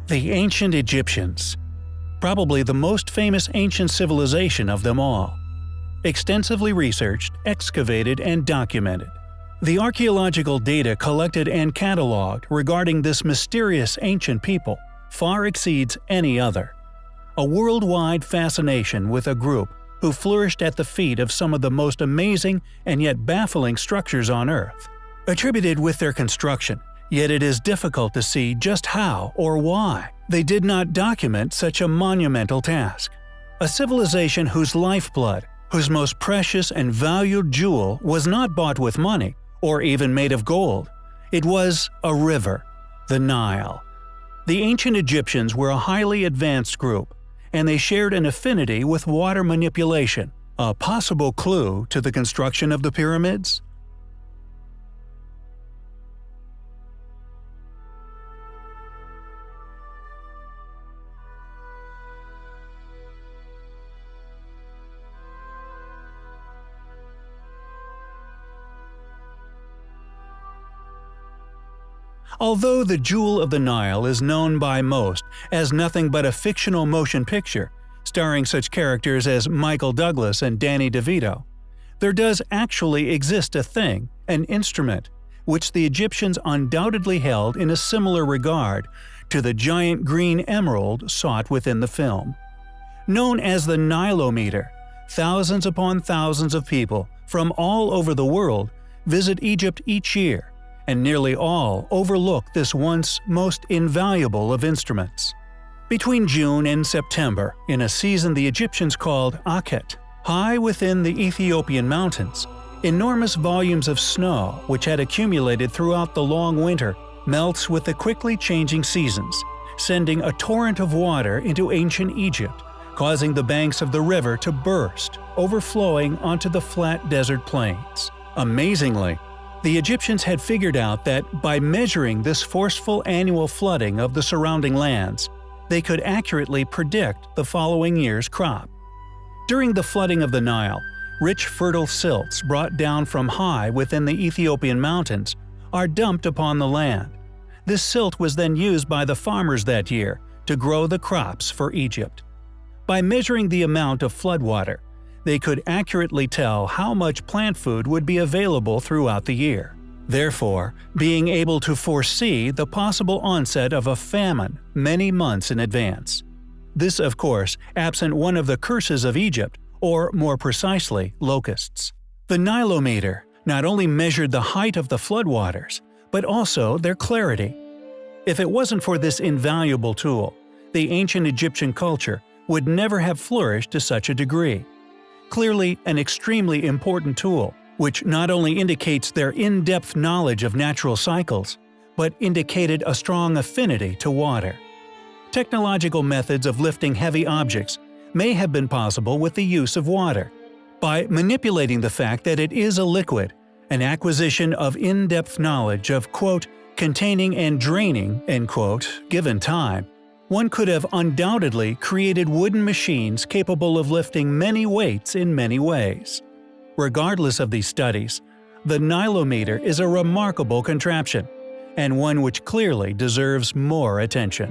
The ancient Egyptians. Probably the most famous ancient civilization of them all. Extensively researched, excavated, and documented. The archaeological data collected and cataloged regarding this mysterious ancient people far exceeds any other. A worldwide fascination with a group who flourished at the feet of some of the most amazing and yet baffling structures on Earth. Attributed with their construction, yet it is difficult to see just how or why they did not document such a monumental task. A civilization whose lifeblood, whose most precious and valued jewel was not bought with money or even made of gold. It was a river, the Nile. The ancient Egyptians were a highly advanced group, and they shared an affinity with water manipulation, a possible clue to the construction of the pyramids. Although The Jewel of the Nile is known by most as nothing but a fictional motion picture starring such characters as Michael Douglas and Danny DeVito, there does actually exist a thing, an instrument, which the Egyptians undoubtedly held in a similar regard to the giant green emerald sought within the film. Known as the Nilometer, thousands upon thousands of people from all over the world visit Egypt each year, and nearly all overlook this once most invaluable of instruments. Between June and September, in a season the Egyptians called Akhet, high within the Ethiopian mountains, enormous volumes of snow which had accumulated throughout the long winter melts with the quickly changing seasons, sending a torrent of water into ancient Egypt, causing the banks of the river to burst, overflowing onto the flat desert plains. Amazingly, the Egyptians had figured out that by measuring this forceful annual flooding of the surrounding lands, they could accurately predict the following year's crop. During the flooding of the Nile, rich fertile silts brought down from high within the Ethiopian mountains are dumped upon the land. This silt was then used by the farmers that year to grow the crops for Egypt. By measuring the amount of floodwater, they could accurately tell how much plant food would be available throughout the year, therefore being able to foresee the possible onset of a famine many months in advance. This, of course, absent one of the curses of Egypt, or more precisely, locusts. The Nilometer not only measured the height of the floodwaters, but also their clarity. If it wasn't for this invaluable tool, the ancient Egyptian culture would never have flourished to such a degree. Clearly an extremely important tool, which not only indicates their in-depth knowledge of natural cycles, but indicated a strong affinity to water. Technological methods of lifting heavy objects may have been possible with the use of water. By manipulating the fact that it is a liquid, an acquisition of in-depth knowledge of, quote, containing and draining, end quote, given time, one could have undoubtedly created wooden machines capable of lifting many weights in many ways. Regardless of these studies, the Nilometer is a remarkable contraption, and one which clearly deserves more attention.